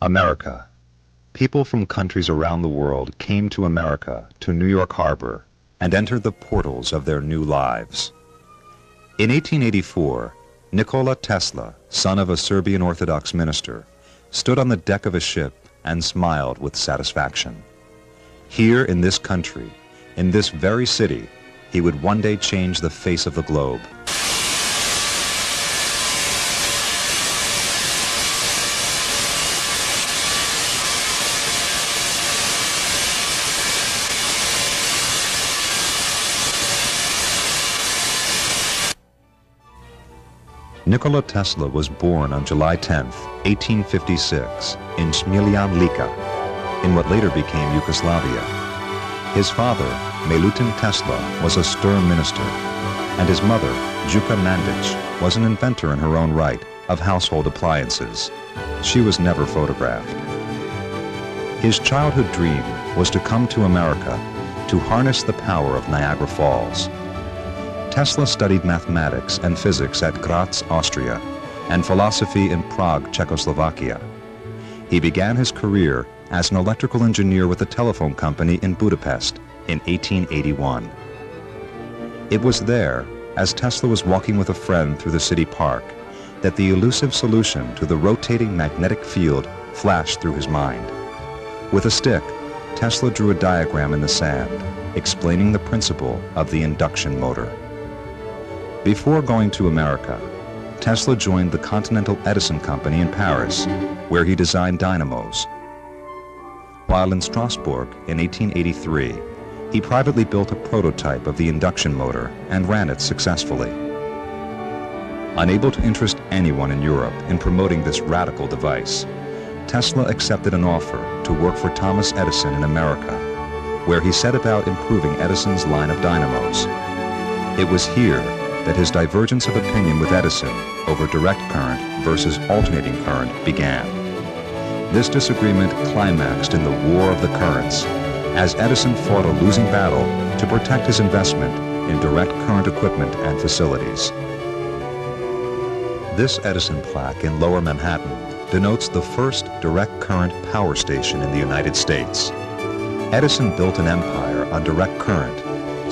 America. People from countries around the world came to America, to New York Harbor, and entered the portals of their new lives. In 1884, Nikola Tesla, son of a Serbian Orthodox minister, stood on the deck of a ship and smiled with satisfaction. Here in this country, in this very city, he would one day change the face of the globe. Nikola Tesla was born on July 10, 1856, in Smiljan in what later became Yugoslavia. His father, Milutin Tesla, was a stern minister, and his mother, Juka Mandic, was an inventor in her own right of household appliances. She was never photographed. His childhood dream was to come to America to harness the power of Niagara Falls. Tesla studied mathematics and physics at Graz, Austria, and philosophy in Prague, Czechoslovakia. He began his career as an electrical engineer with a telephone company in Budapest in 1881. It was there, as Tesla was walking with a friend through the city park, that the elusive solution to the rotating magnetic field flashed through his mind. With a stick, Tesla drew a diagram in the sand, explaining the principle of the induction motor. Before going to America, Tesla joined the Continental Edison Company in Paris, where he designed dynamos. While in Strasbourg in 1883, he privately built a prototype of the induction motor and ran it successfully. Unable to interest anyone in Europe in promoting this radical device, Tesla accepted an offer to work for Thomas Edison in America, where he set about improving Edison's line of dynamos. It was here that his divergence of opinion with Edison over direct current versus alternating current began. This disagreement climaxed in the War of the Currents, as Edison fought a losing battle to protect his investment in direct current equipment and facilities. This Edison plaque in Lower Manhattan denotes the first direct current power station in the United States. Edison built an empire on direct current,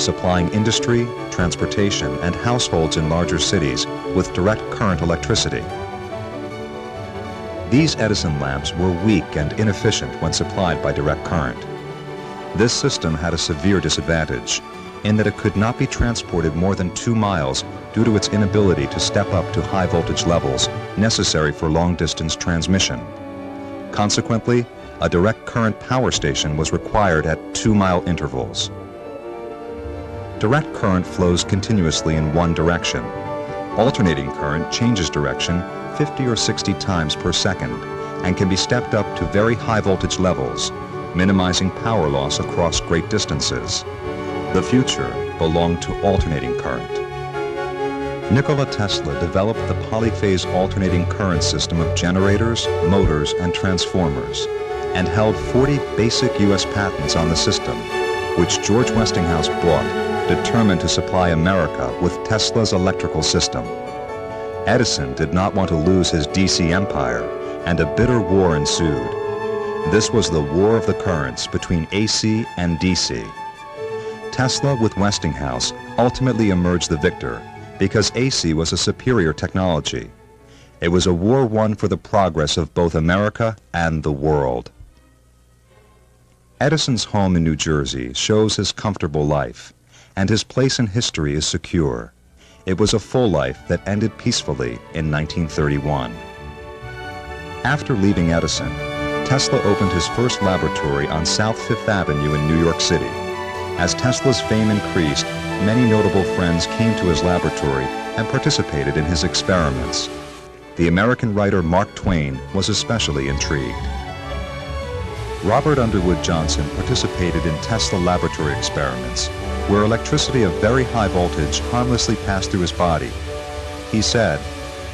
supplying industry, transportation, and households in larger cities with direct current electricity. These Edison lamps were weak and inefficient when supplied by direct current. This system had a severe disadvantage in that it could not be transported more than 2 miles due to its inability to step up to high voltage levels necessary for long-distance transmission. Consequently, a direct current power station was required at 2-mile intervals. Direct current flows continuously in one direction. Alternating current changes direction 50 or 60 times per second and can be stepped up to very high voltage levels, minimizing power loss across great distances. The future belonged to alternating current. Nikola Tesla developed the polyphase alternating current system of generators, motors, and transformers, and held 40 basic U.S. patents on the system, which George Westinghouse bought, determined to supply America with Tesla's electrical system. Edison did not want to lose his DC empire, and a bitter war ensued. This was the war of the currents between AC and DC. Tesla with Westinghouse ultimately emerged the victor because AC was a superior technology. It was a war won for the progress of both America and the world. Edison's home in New Jersey shows his comfortable life, and his place in history is secure. It was a full life that ended peacefully in 1931. After leaving Edison, Tesla opened his first laboratory on South Fifth Avenue in New York City. As Tesla's fame increased, many notable friends came to his laboratory and participated in his experiments. The American writer Mark Twain was especially intrigued. Robert Underwood Johnson participated in Tesla laboratory experiments, where electricity of very high voltage harmlessly passed through his body. He said,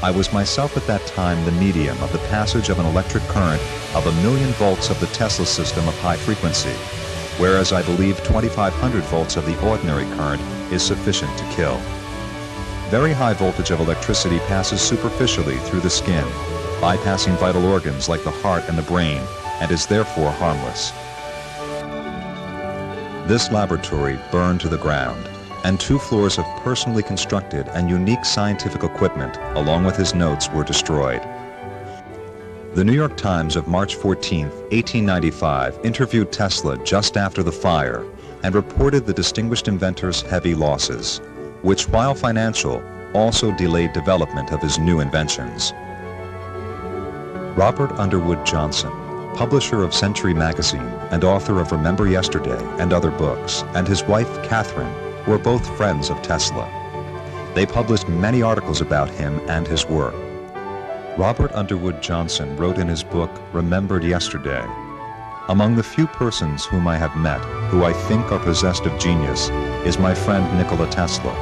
"I was myself at that time the medium of the passage of an electric current of 1,000,000 volts of the Tesla system of high frequency, whereas I believe 2,500 volts of the ordinary current is sufficient to kill. Very high voltage of electricity passes superficially through the skin, bypassing vital organs like the heart and the brain, and is therefore harmless. This laboratory burned to the ground, and 2 floors of personally constructed and unique scientific equipment, along with his notes, were destroyed. The New York Times of March 14, 1895, interviewed Tesla just after the fire and reported the distinguished inventor's heavy losses, which, while financial, also delayed development of his new inventions. Robert Underwood Johnson, publisher of Century Magazine and author of Remember Yesterday and other books, and his wife, Catherine, were both friends of Tesla. They published many articles about him and his work. Robert Underwood Johnson wrote in his book, Remembered Yesterday, "Among the few persons whom I have met who I think are possessed of genius is my friend Nikola Tesla,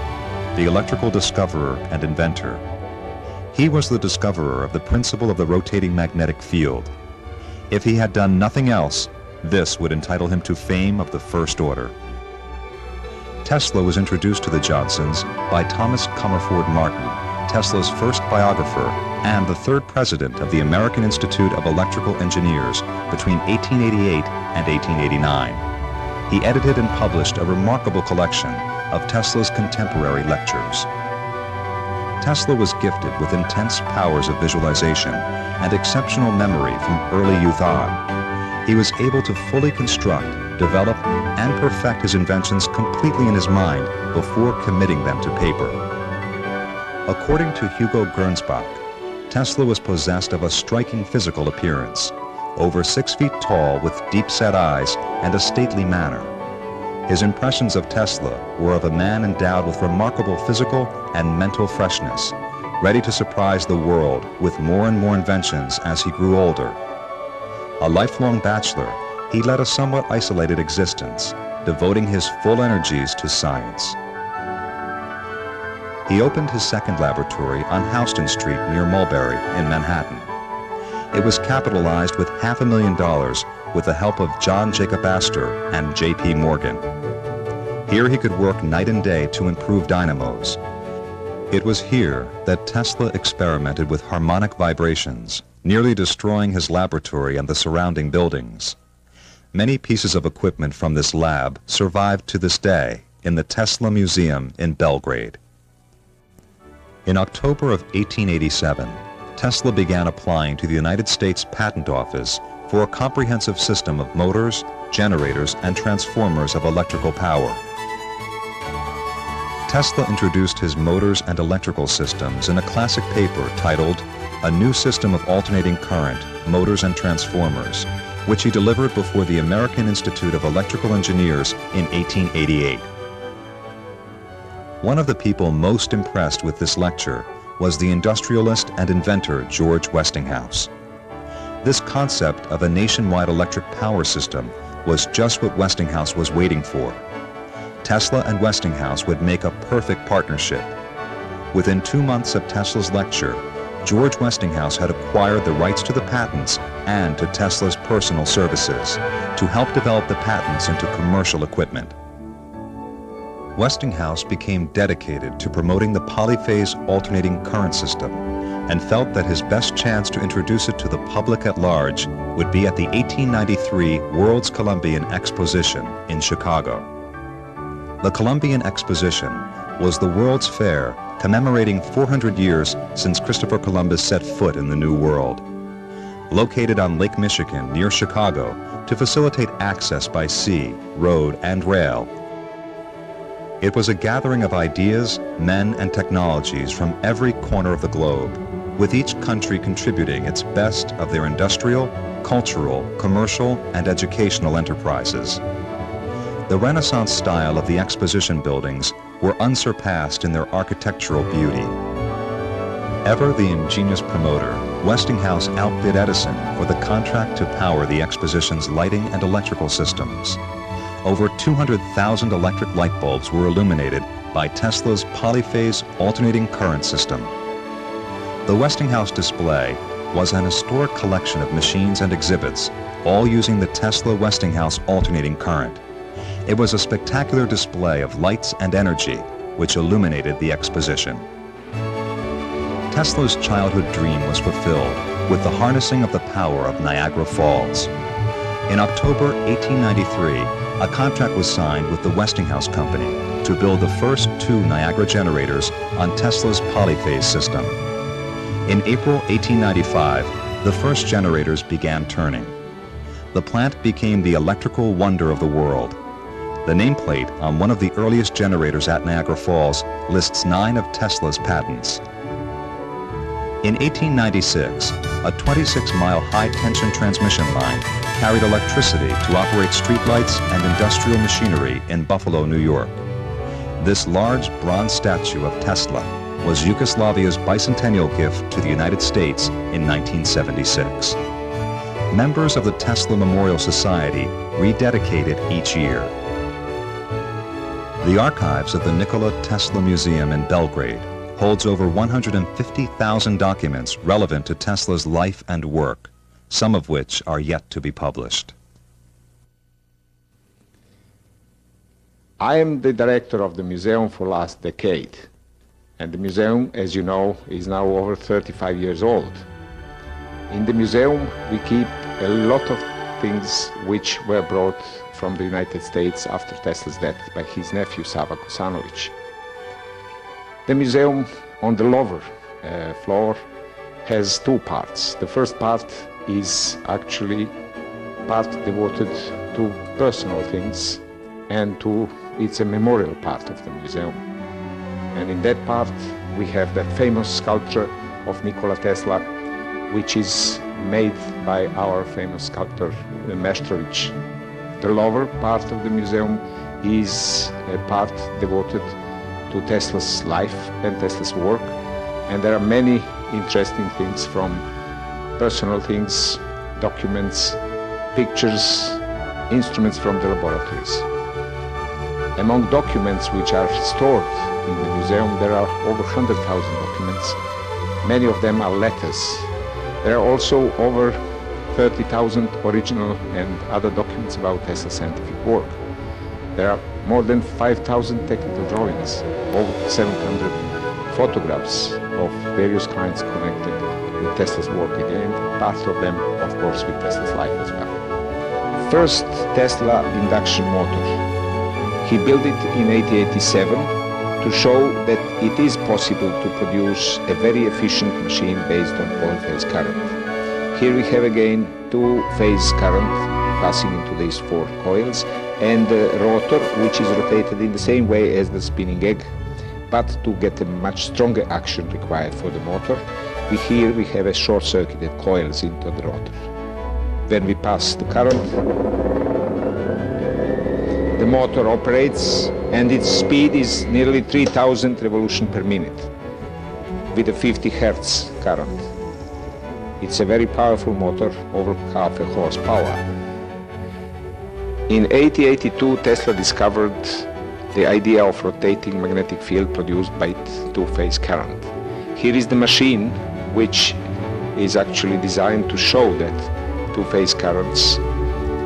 the electrical discoverer and inventor. He was the discoverer of the principle of the rotating magnetic field. If he had done nothing else, this would entitle him to fame of the first order." Tesla was introduced to the Johnsons by Thomas Comerford Martin, Tesla's first biographer and the 3rd president of the American Institute of Electrical Engineers between 1888 and 1889. He edited and published a remarkable collection of Tesla's contemporary lectures. Tesla was gifted with intense powers of visualization and exceptional memory from early youth on. He was able to fully construct, develop, and perfect his inventions completely in his mind before committing them to paper. According to Hugo Gernsback, Tesla was possessed of a striking physical appearance, over 6 feet tall with deep-set eyes and a stately manner. His impressions of Tesla were of a man endowed with remarkable physical and mental freshness, ready to surprise the world with more and more inventions as he grew older. A lifelong bachelor, he led a somewhat isolated existence, devoting his full energies to science. He opened his second laboratory on Houston Street near Mulberry in Manhattan. It was capitalized with $500,000 with the help of John Jacob Astor and J.P. Morgan. Here he could work night and day to improve dynamos. It was here that Tesla experimented with harmonic vibrations, nearly destroying his laboratory and the surrounding buildings. Many pieces of equipment from this lab survive to this day in the Tesla Museum in Belgrade. In October of 1887, Tesla began applying to the United States Patent Office for a comprehensive system of motors, generators, and transformers of electrical power. Tesla introduced his motors and electrical systems in a classic paper titled A New System of Alternating Current, Motors and Transformers, which he delivered before the American Institute of Electrical Engineers in 1888. One of the people most impressed with this lecture was the industrialist and inventor George Westinghouse. This concept of a nationwide electric power system was just what Westinghouse was waiting for. Tesla and Westinghouse would make a perfect partnership. Within 2 months of Tesla's lecture, George Westinghouse had acquired the rights to the patents and to Tesla's personal services to help develop the patents into commercial equipment. Westinghouse became dedicated to promoting the polyphase alternating current system and felt that his best chance to introduce it to the public at large would be at the 1893 World's Columbian Exposition in Chicago. The Columbian Exposition was the World's Fair commemorating 400 years since Christopher Columbus set foot in the New World. Located on Lake Michigan near Chicago to facilitate access by sea, road, and rail, it was a gathering of ideas, men, and technologies from every corner of the globe, with each country contributing its best of their industrial, cultural, commercial, and educational enterprises. The Renaissance style of the exposition buildings were unsurpassed in their architectural beauty. Ever the ingenious promoter, Westinghouse outbid Edison for the contract to power the exposition's lighting and electrical systems. Over 200,000 electric light bulbs were illuminated by Tesla's polyphase alternating current system. The Westinghouse display was an historic collection of machines and exhibits, all using the Tesla Westinghouse alternating current. It was a spectacular display of lights and energy, which illuminated the exposition. Tesla's childhood dream was fulfilled with the harnessing of the power of Niagara Falls. In October 1893, a contract was signed with the Westinghouse Company to build the first 2 Niagara generators on Tesla's polyphase system. In April 1895, the first generators began turning. The plant became the electrical wonder of the world. The nameplate on one of the earliest generators at Niagara Falls lists 9 of Tesla's patents. In 1896, a 26-mile high-tension transmission line carried electricity to operate streetlights and industrial machinery in Buffalo, New York. This large bronze statue of Tesla was Yugoslavia's bicentennial gift to the United States in 1976. Members of the Tesla Memorial Society rededicate it each year. The archives of the Nikola Tesla Museum in Belgrade holds over 150,000 documents relevant to Tesla's life and work, some of which are yet to be published. I am the director of the museum for the last decade, and the museum, as you know, is now over 35 years old. In the museum we keep a lot of things which were brought from the United States after Tesla's death by his nephew Sava Kosanovic. The museum on the lower floor has 2 parts. The first part is actually part devoted to personal things, and it's a memorial part of the museum. And in that part we have that famous sculpture of Nikola Tesla, which is made by our famous sculptor Mirchevsky. The lower part of the museum is a part devoted to Tesla's life and Tesla's work, and there are many interesting things, from personal things, documents, pictures, instruments from the laboratories. Among documents which are stored in the museum, there are over 100,000 documents. Many of them are letters. There are also over 30,000 original and other documents about Tesla's scientific work. There are more than 5,000 technical drawings, over 700 photographs of various kinds connected with Tesla's work, and part of them, of course, with Tesla's life as well. First Tesla induction motor. He built it in 1887 to show that it is possible to produce a very efficient machine based on polyphase current. Here we have again 2-phase current passing into these 4 coils, and the rotor, which is rotated in the same way as the spinning egg, but to get a much stronger action required for the motor, here we have a short-circuited coils into the rotor. When we pass the current, the motor operates, and its speed is nearly 3,000 revolutions per minute with a 50 Hertz current. It's a very powerful motor, over half a horsepower. In 1882, Tesla discovered the idea of rotating magnetic field produced by 2-phase current. Here is the machine, which is actually designed to show that 2-phase currents,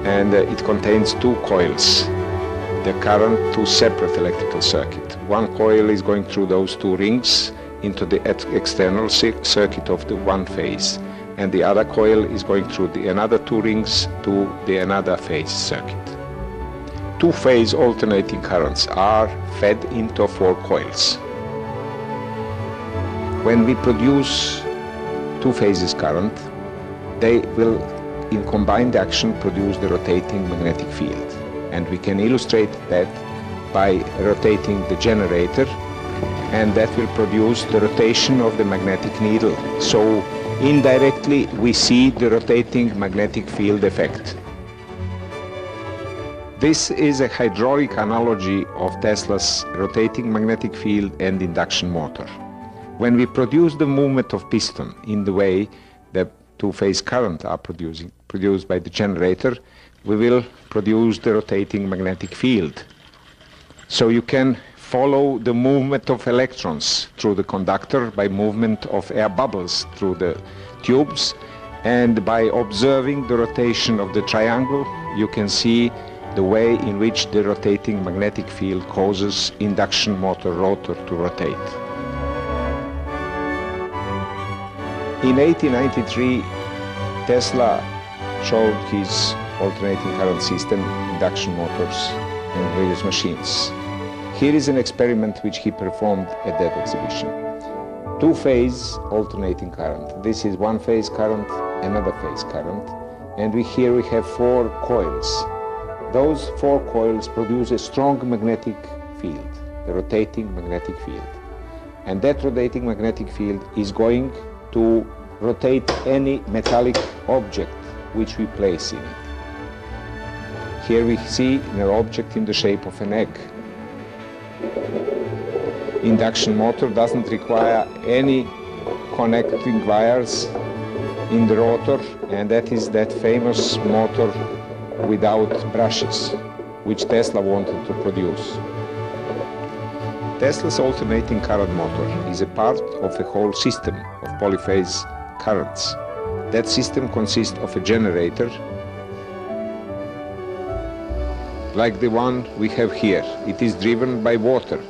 and it contains 2 coils. The current, 2 separate electrical circuits. One coil is going through those 2 rings into the external circuit of the 1 phase, and the other coil is going through another 2 rings to the another phase circuit. 2-phase alternating currents are fed into 4 coils. When we produce 2 phases current, they will, in combined action, produce the rotating magnetic field. And we can illustrate that by rotating the generator, and that will produce the rotation of the magnetic needle. So indirectly we see the rotating magnetic field effect. This is a hydraulic analogy of Tesla's rotating magnetic field and induction motor. When we produce the movement of piston in the way that 2-phase current are produced by the generator, we will produce the rotating magnetic field. So you can follow the movement of electrons through the conductor by movement of air bubbles through the tubes, and by observing the rotation of the triangle, you can see the way in which the rotating magnetic field causes induction motor rotor to rotate. In 1893, Tesla showed his alternating current system, induction motors, and various machines. Here is an experiment which he performed at that exhibition. Two-phase alternating current. This is one-phase current, another phase current, and here we have 4 coils. Those 4 coils produce a strong magnetic field, the rotating magnetic field. And that rotating magnetic field is going to rotate any metallic object which we place in it. Here we see an object in the shape of an egg. Induction motor doesn't require any connecting wires in the rotor, and that is that famous motor without brushes, which Tesla wanted to produce. Tesla's alternating current motor is a part of a whole system of polyphase currents. That system consists of a generator, like the one we have here. It is driven by water.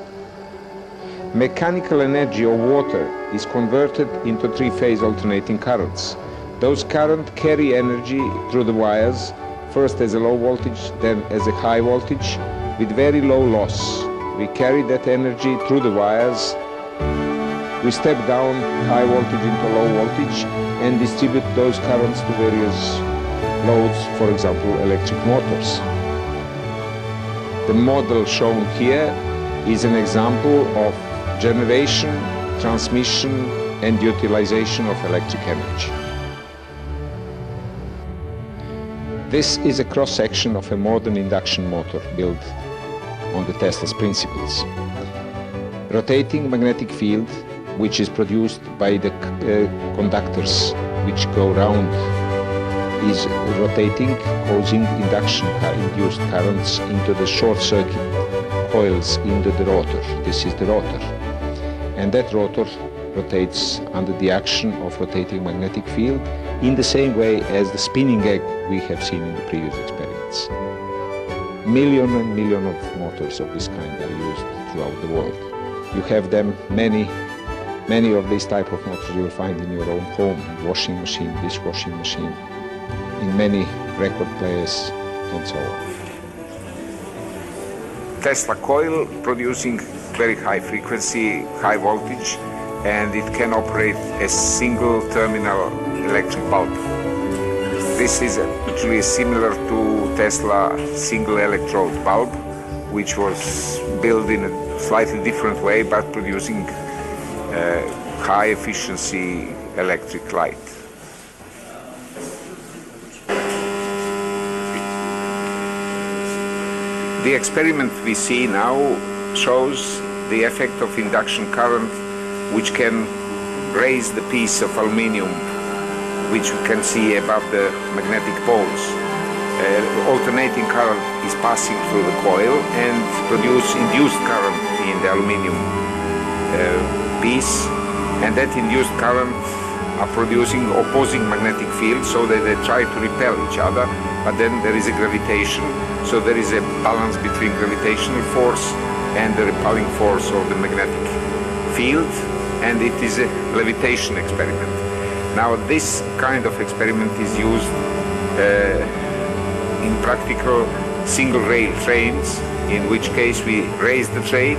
Mechanical energy of water is converted into 3-phase alternating currents. Those currents carry energy through the wires, first as a low voltage, then as a high voltage, with very low loss. We carry that energy through the wires. We step down high voltage into low voltage and distribute those currents to various loads, for example, electric motors. The model shown here is an example of generation, transmission, and utilization of electric energy. This is a cross-section of a modern induction motor built on the Tesla's principles. Rotating magnetic field, which is produced by the conductors which go round, is rotating, causing induced currents into the short circuit coils into the rotor. This is the rotor. And that rotor rotates under the action of rotating magnetic field in the same way as the spinning egg we have seen in the previous experiments. Million and million of motors of this kind are used throughout the world. You have them, many of these type of motors you will find in your own home, washing machine, dishwashing machine, in many record players, and so on. Tesla coil producing very high frequency, high voltage, and it can operate a single terminal electric bulb. This is actually similar to Tesla single electrode bulb, which was built in a slightly different way, but producing high efficiency electric light. The experiment we see now shows the effect of induction current, which can raise the piece of aluminium, which you can see above the magnetic poles. Alternating current is passing through the coil and produce induced current in the aluminium piece, and that induced current are producing opposing magnetic fields so that they try to repel each other, but then there is a gravitation, so there is a balance between gravitational force and the repelling force of the magnetic field, and it is a levitation experiment. Now this kind of experiment is used in practical single rail trains, in which case we raise the train,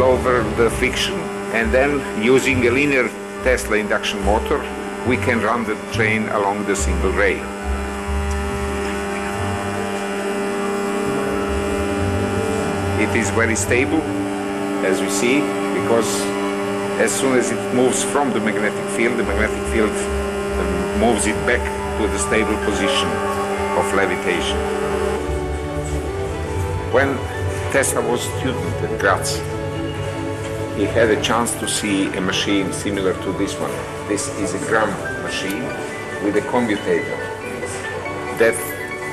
lower the friction, and then using a linear Tesla induction motor we can run the train along the single rail. It is very stable, as we see, because as soon as it moves from the magnetic field moves it back to the stable position of levitation. When Tesla was a student at Graz, he had a chance to see a machine similar to this one. This is a gram machine with a commutator. That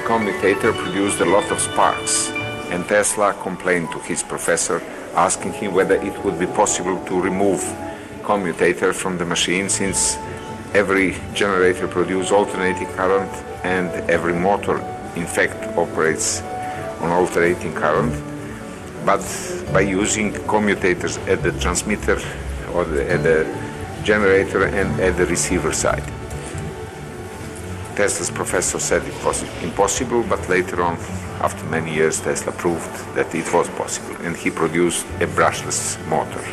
commutator produced a lot of sparks, and Tesla complained to his professor, asking him whether it would be possible to remove commutator from the machine, since every generator produces alternating current and every motor in fact operates on alternating current. But by using commutators at the transmitter or at the generator and at the receiver side. Tesla's professor said it was impossible, but later on, after many years, Tesla proved that it was possible, and he produced a brushless motor.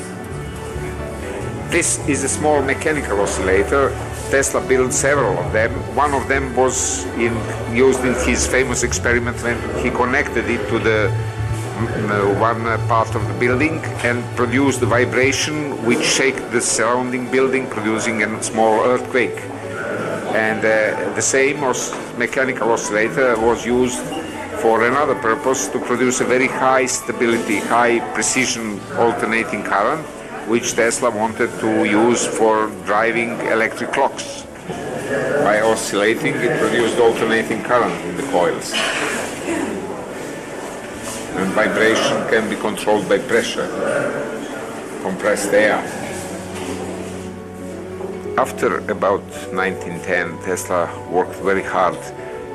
This is a small mechanical oscillator. Tesla built several of them. One of them was used in his famous experiment when he connected it to the one part of the building and produced a vibration which shook the surrounding building, producing a small earthquake. And the same mechanical oscillator was used for another purpose, to produce a very high stability, high precision alternating current, which Tesla wanted to use for driving electric clocks. By oscillating, it produced alternating current in the coils. And vibration can be controlled by pressure, compressed air. After about 1910, Tesla worked very hard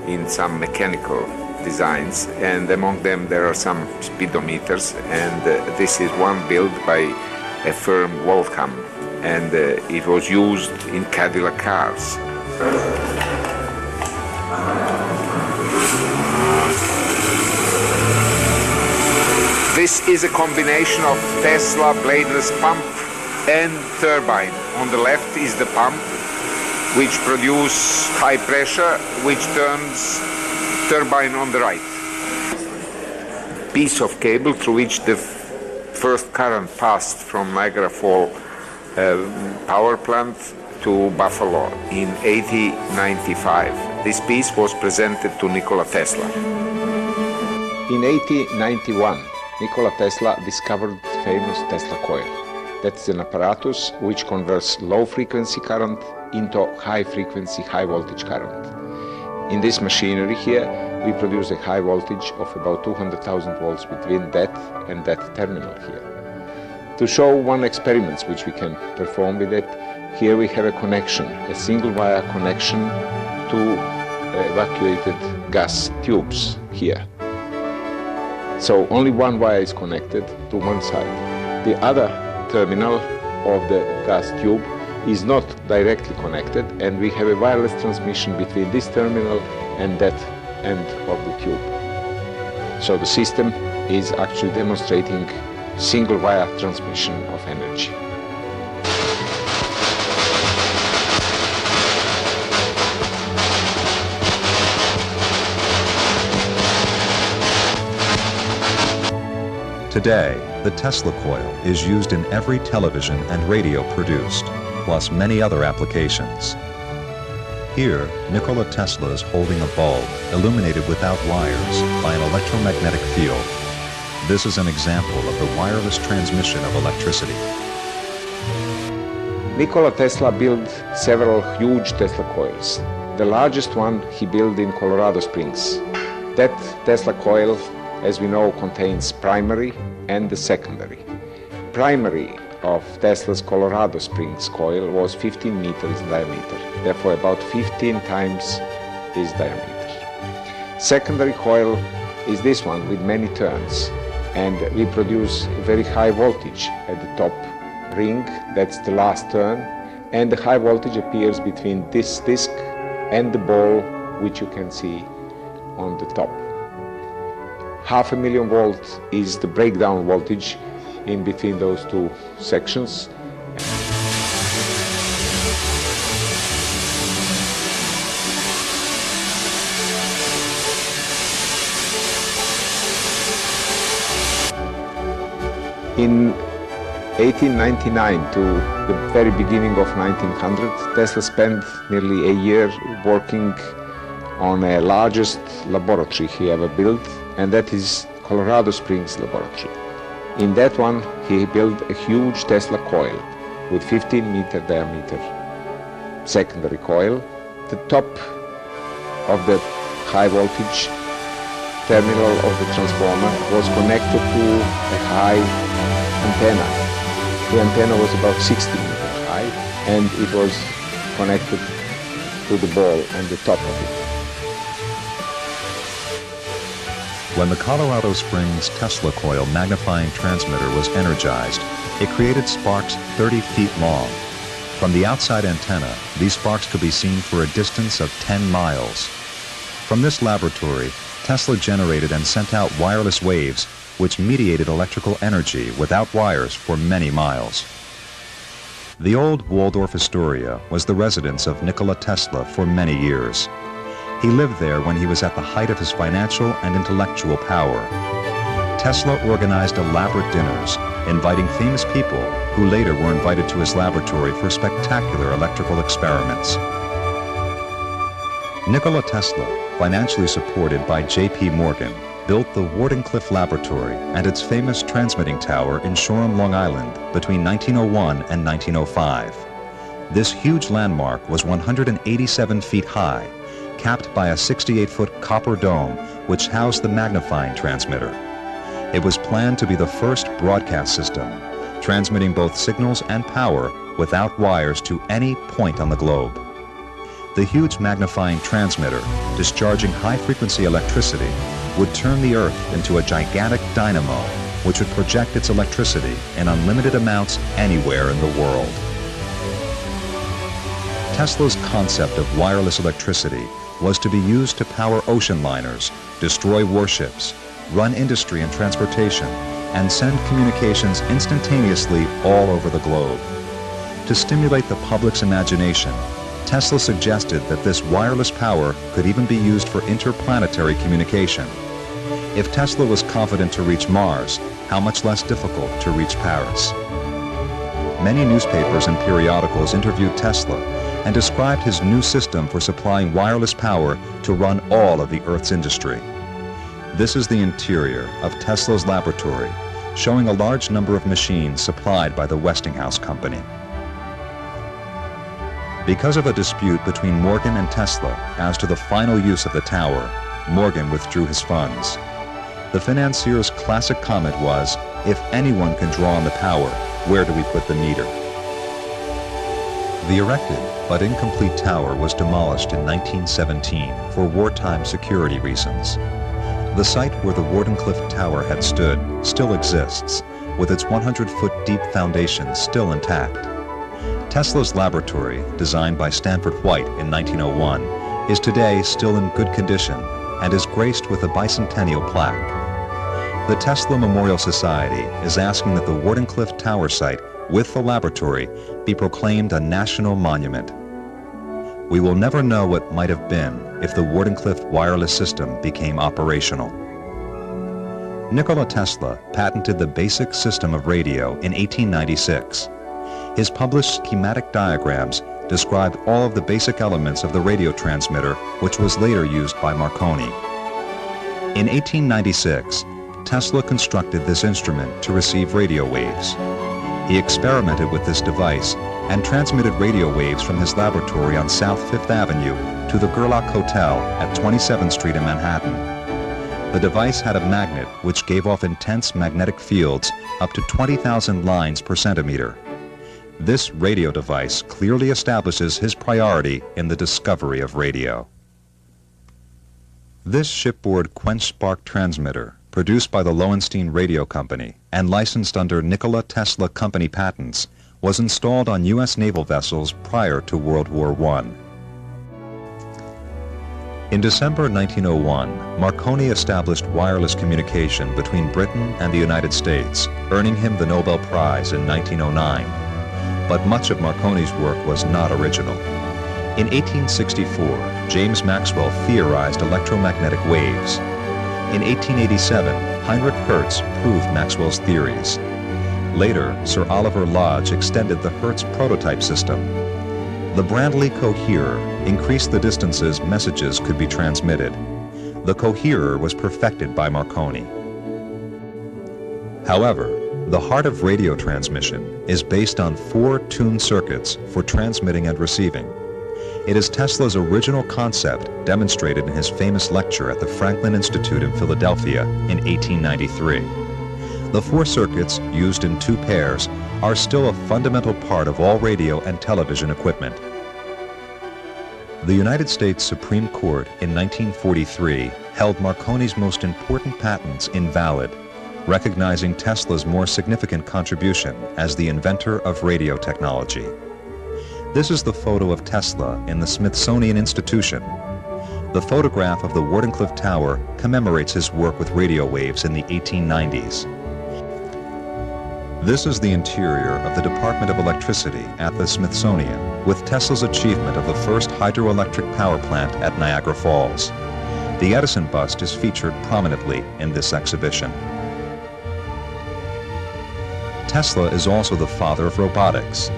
in some mechanical designs, and among them there are some speedometers, and this is one built by a firm Waltham, and it was used in Cadillac cars. This is a combination of Tesla bladeless pump and turbine. On the left is the pump, which produces high pressure, which turns turbine on the right. Piece of cable through which the first current passed from Niagara Falls power plant to Buffalo in 1895. This piece was presented to Nikola Tesla. In 1891, Nikola Tesla discovered the famous Tesla coil. That's an apparatus which converts low-frequency current into high-frequency, high-voltage current. In this machinery here, we produce a high voltage of about 200,000 volts between that and that terminal here. To show one experiment which we can perform with it, here we have a connection, a single-wire connection to evacuated gas tubes here. So only one wire is connected to one side. The other terminal of the gas tube is not directly connected, and we have a wireless transmission between this terminal and that end of the tube. So the system is actually demonstrating single wire transmission of energy. Today, the Tesla coil is used in every television and radio produced, plus many other applications. Here, Nikola Tesla is holding a bulb illuminated without wires by an electromagnetic field. This is an example of the wireless transmission of electricity. Nikola Tesla built several huge Tesla coils. The largest one he built in Colorado Springs. That Tesla coil, as we know, contains primary and the secondary. Primary of Tesla's Colorado Springs coil was 15 meters in diameter, therefore about 15 times this diameter. Secondary coil is this one with many turns, and we produce very high voltage at the top ring, that's the last turn, and the high voltage appears between this disc and the ball, which you can see on the top. 500,000 volts is the breakdown voltage in between those two sections. In 1899 to the very beginning of 1900, Tesla spent nearly a year working on the largest laboratory he ever built, and that is Colorado Springs Laboratory. In that one, he built a huge Tesla coil with 15-meter diameter secondary coil. The top of the high voltage terminal of the transformer was connected to a high antenna. The antenna was about 60 meters high, and it was connected to the ball on the top of it. When the Colorado Springs Tesla coil magnifying transmitter was energized, it created sparks 30 feet long. From the outside antenna, these sparks could be seen for a distance of 10 miles. From this laboratory, Tesla generated and sent out wireless waves which mediated electrical energy without wires for many miles. The old Waldorf Astoria was the residence of Nikola Tesla for many years. He lived there when he was at the height of his financial and intellectual power. Tesla organized elaborate dinners, inviting famous people who later were invited to his laboratory for spectacular electrical experiments. Nikola Tesla, financially supported by J.P. Morgan, built the Wardenclyffe Laboratory and its famous transmitting tower in Shoreham, Long Island between 1901 and 1905. This huge landmark was 187 feet high, capped by a 68-foot copper dome which housed the magnifying transmitter. It was planned to be the first broadcast system, transmitting both signals and power without wires to any point on the globe. The huge magnifying transmitter, discharging high-frequency electricity, would turn the Earth into a gigantic dynamo which would project its electricity in unlimited amounts anywhere in the world. Tesla's concept of wireless electricity was to be used to power ocean liners, destroy warships, run industry and transportation, and send communications instantaneously all over the globe. To stimulate the public's imagination, Tesla suggested that this wireless power could even be used for interplanetary communication. If Tesla was confident to reach Mars, how much less difficult to reach Paris? Many newspapers and periodicals interviewed Tesla and described his new system for supplying wireless power to run all of the Earth's industry. This is the interior of Tesla's laboratory, showing a large number of machines supplied by the Westinghouse Company. Because of a dispute between Morgan and Tesla as to the final use of the tower, Morgan withdrew his funds. The financier's classic comment was, "If anyone can draw on the power, where do we put the meter?" The erected but incomplete tower was demolished in 1917 for wartime security reasons. The site where the Wardenclyffe Tower had stood still exists, with its 100-foot deep foundation still intact. Tesla's laboratory, designed by Stanford White in 1901, is today still in good condition and is graced with a bicentennial plaque. The Tesla Memorial Society is asking that the Wardenclyffe Tower site with the laboratory be proclaimed a national monument. We will never know what might have been if the Wardenclyffe wireless system became operational. Nikola Tesla patented the basic system of radio in 1896. His published schematic diagrams described all of the basic elements of the radio transmitter, which was later used by Marconi. In 1896, Tesla constructed this instrument to receive radio waves. He experimented with this device and transmitted radio waves from his laboratory on South Fifth Avenue to the Gerlach Hotel at 27th Street in Manhattan. The device had a magnet which gave off intense magnetic fields up to 20,000 lines per centimeter. This radio device clearly establishes his priority in the discovery of radio. This shipboard quench spark transmitter, produced by the Lowenstein Radio Company and licensed under Nikola Tesla Company patents, was installed on U.S. naval vessels prior to World War I. In December 1901, Marconi established wireless communication between Britain and the United States, earning him the Nobel Prize in 1909. But much of Marconi's work was not original. In 1864, James Maxwell theorized electromagnetic waves. In 1887, Heinrich Hertz proved Maxwell's theories. Later, Sir Oliver Lodge extended the Hertz prototype system. The Brandeley coherer increased the distances messages could be transmitted. The coherer was perfected by Marconi. However, the heart of radio transmission is based on 4 tuned circuits for transmitting and receiving. It is Tesla's original concept demonstrated in his famous lecture at the Franklin Institute in Philadelphia in 1893. The 4 circuits, used in 2 pairs, are still a fundamental part of all radio and television equipment. The United States Supreme Court in 1943 held Marconi's most important patents invalid, recognizing Tesla's more significant contribution as the inventor of radio technology. This is the photo of Tesla in the Smithsonian Institution. The photograph of the Wardenclyffe Tower commemorates his work with radio waves in the 1890s. This is the interior of the Department of Electricity at the Smithsonian, with Tesla's achievement of the first hydroelectric power plant at Niagara Falls. The Edison bust is featured prominently in this exhibition. Tesla is also the father of robotics.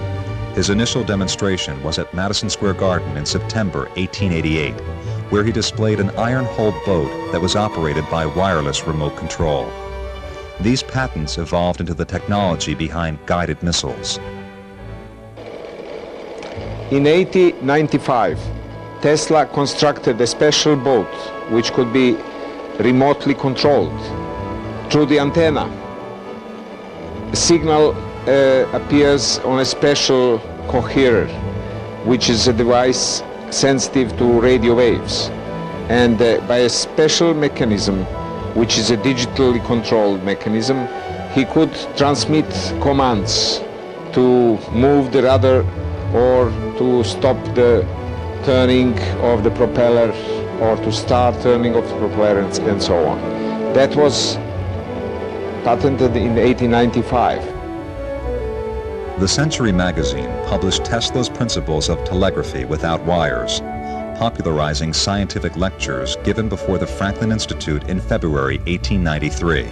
His initial demonstration was at Madison Square Garden in September 1888, where he displayed an iron-hulled boat that was operated by wireless remote control. These patents evolved into the technology behind guided missiles. In 1895, Tesla constructed a special boat which could be remotely controlled through the antenna. A signal appears on a special coherer, which is a device sensitive to radio waves, and by a special mechanism, which is a digitally controlled mechanism, he could transmit commands to move the rudder or to stop the turning of the propeller or to start turning of the propeller and so on. That was patented in 1895. The Century magazine published Tesla's principles of telegraphy without wires, popularizing scientific lectures given before the Franklin Institute in February 1893.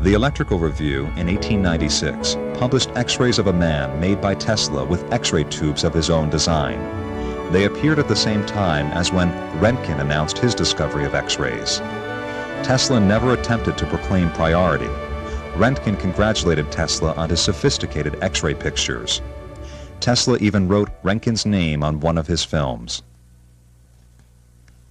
The Electrical Review in 1896 published X-rays of a man made by Tesla with X-ray tubes of his own design. They appeared at the same time as when Röntgen announced his discovery of X-rays. Tesla never attempted to proclaim priority. Röntgen congratulated Tesla on his sophisticated X-ray pictures. Tesla even wrote Röntgen's name on one of his films.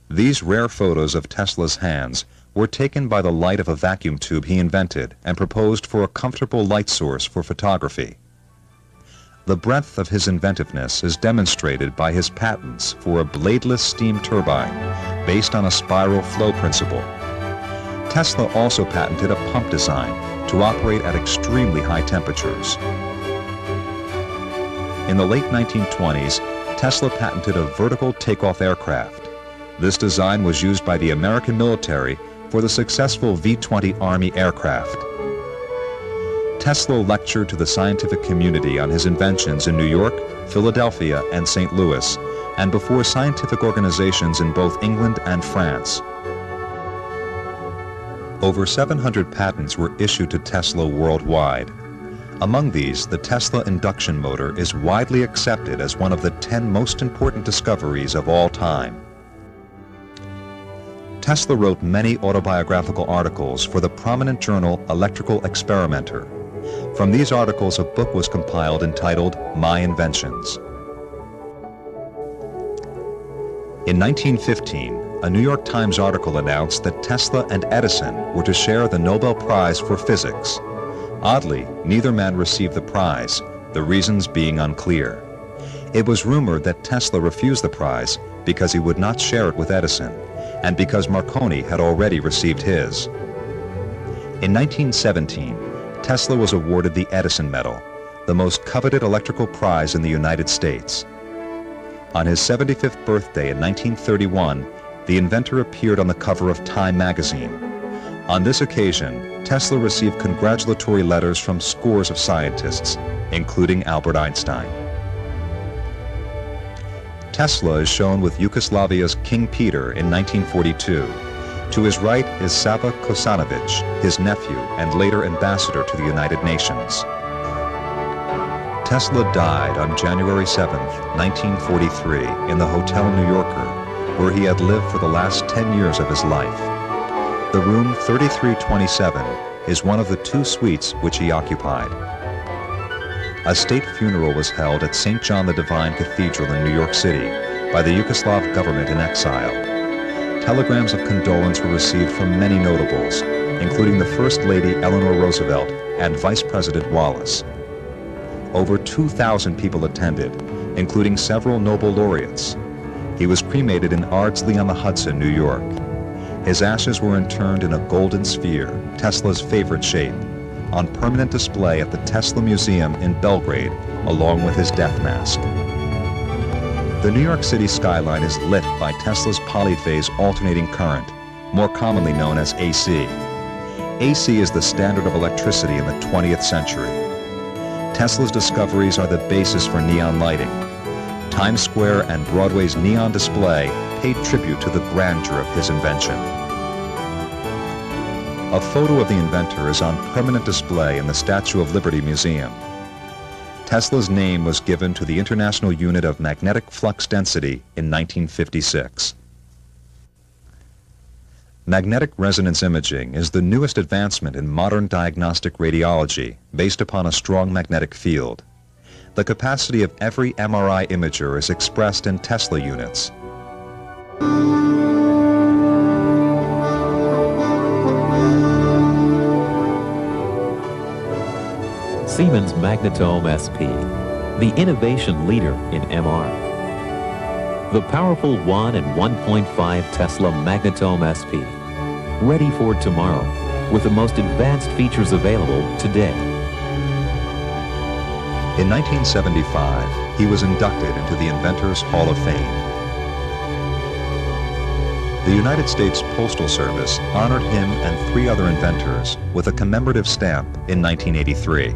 These rare photos of Tesla's hands were taken by the light of a vacuum tube he invented and proposed for a comfortable light source for photography. The breadth of his inventiveness is demonstrated by his patents for a bladeless steam turbine based on a spiral flow principle. Tesla also patented a pump design to operate at extremely high temperatures. In the late 1920s, Tesla patented a vertical takeoff aircraft. This design was used by the American military for the successful V-20 Army aircraft. Tesla lectured to the scientific community on his inventions in New York, Philadelphia, and St. Louis, and before scientific organizations in both England and France. Over 700 patents were issued to Tesla worldwide. Among these, the Tesla induction motor is widely accepted as one of the 10 most important discoveries of all time. Tesla wrote many autobiographical articles for the prominent journal Electrical Experimenter. From these articles, a book was compiled entitled My Inventions. In 1915, a New York Times article announced that Tesla and Edison were to share the Nobel Prize for Physics. Oddly, neither man received the prize, the reasons being unclear. It was rumored that Tesla refused the prize because he would not share it with Edison, and because Marconi had already received his. In 1917, Tesla was awarded the Edison Medal, the most coveted electrical prize in the United States. On his 75th birthday in 1931, the inventor appeared on the cover of Time magazine. On this occasion, Tesla received congratulatory letters from scores of scientists, including Albert Einstein. Tesla is shown with Yugoslavia's King Peter in 1942. To his right is Sava Kosanovic, his nephew and later ambassador to the United Nations. Tesla died on January 7, 1943, in the Hotel New Yorker, where he had lived for the last 10 years of his life. The room 3327 is one of the 2 suites which he occupied. A state funeral was held at St. John the Divine Cathedral in New York City by the Yugoslav government in exile. Telegrams of condolence were received from many notables, including the First Lady Eleanor Roosevelt and Vice President Wallace. Over 2,000 people attended, including several Nobel laureates. He was cremated in Ardsley-on-the-Hudson, New York. His ashes were interned in a golden sphere, Tesla's favorite shape. on permanent display at the Tesla Museum in Belgrade, along with his death mask. The New York City skyline is lit by Tesla's polyphase alternating current, more commonly known as AC. AC is the standard of electricity in the 20th century. Tesla's discoveries are the basis for neon lighting. Times Square and Broadway's neon display paid tribute to the grandeur of his invention. A photo of the inventor is on permanent display in the Statue of Liberty Museum. Tesla's name was given to the International Unit of Magnetic Flux Density in 1956. Magnetic resonance imaging is the newest advancement in modern diagnostic radiology based upon a strong magnetic field. The capacity of every MRI imager is expressed in Tesla units. Siemens Magnetome SP, the innovation leader in MR. The powerful 1 and 1.5 Tesla Magnetome SP, ready for tomorrow with the most advanced features available today. In 1975, he was inducted into the Inventors Hall of Fame. The United States Postal Service honored him and 3 other inventors with a commemorative stamp in 1983.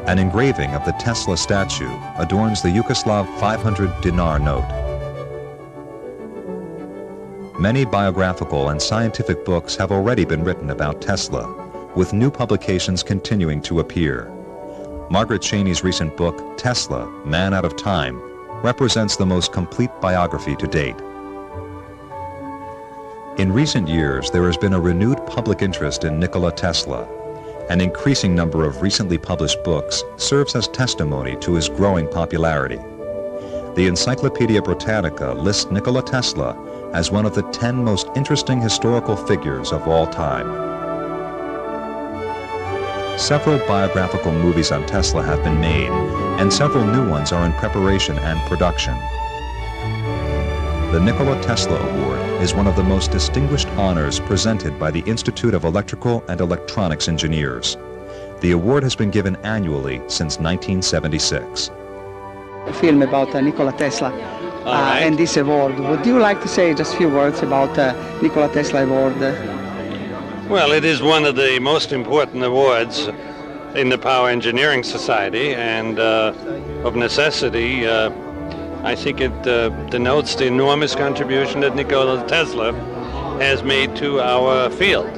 An engraving of the Tesla statue adorns the Yugoslav 500 dinar note. Many biographical and scientific books have already been written about Tesla, with new publications continuing to appear. Margaret Cheney's recent book, Tesla, Man Out of Time, represents the most complete biography to date. In recent years, there has been a renewed public interest in Nikola Tesla. An increasing number of recently published books serves as testimony to his growing popularity. The Encyclopedia Britannica lists Nikola Tesla as one of the 10 most interesting historical figures of all time. Several biographical movies on Tesla have been made, and several new ones are in preparation and production. The Nikola Tesla Award is one of the most distinguished honors presented by the Institute of Electrical and Electronics Engineers. The award has been given annually since 1976. A film about Nikola Tesla and this award. Would you like to say just a few words about Nikola Tesla Award? Well, it is one of the most important awards in the Power Engineering Society, and of necessity, I think it denotes the enormous contribution that Nikola Tesla has made to our field.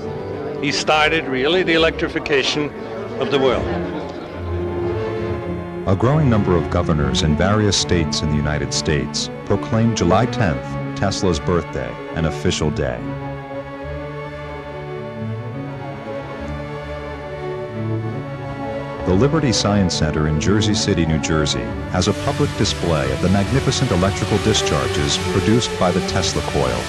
He started really the electrification of the world. A growing number of governors in various states in the United States proclaimed July 10th Tesla's birthday, an official day. The Liberty Science Center in Jersey City, New Jersey, has a public display of the magnificent electrical discharges produced by the Tesla coil.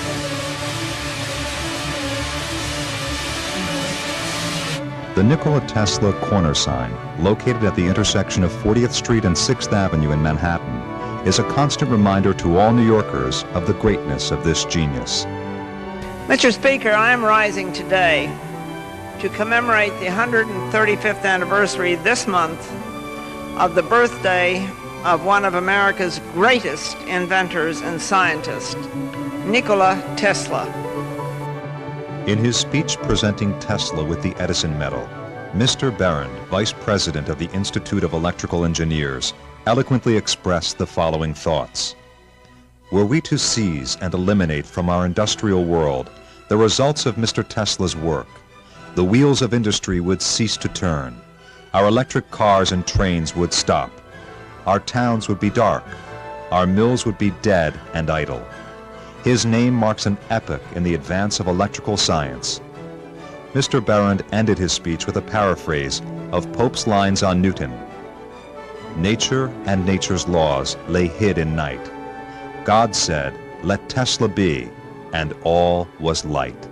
The Nikola Tesla corner sign, located at the intersection of 40th Street and 6th Avenue in Manhattan, is a constant reminder to all New Yorkers of the greatness of this genius. Mr. Speaker, I am rising today to commemorate the 135th anniversary this month of the birthday of one of America's greatest inventors and scientists, Nikola Tesla. In his speech presenting Tesla with the Edison Medal, Mr. Behrend, Vice President of the Institute of Electrical Engineers, eloquently expressed the following thoughts. Were we to seize and eliminate from our industrial world the results of Mr. Tesla's work, the wheels of industry would cease to turn. Our electric cars and trains would stop. Our towns would be dark. Our mills would be dead and idle. His name marks an epoch in the advance of electrical science. Mr. Behrend ended his speech with a paraphrase of Pope's lines on Newton. Nature and nature's laws lay hid in night. God said, "Let Tesla be," and all was light.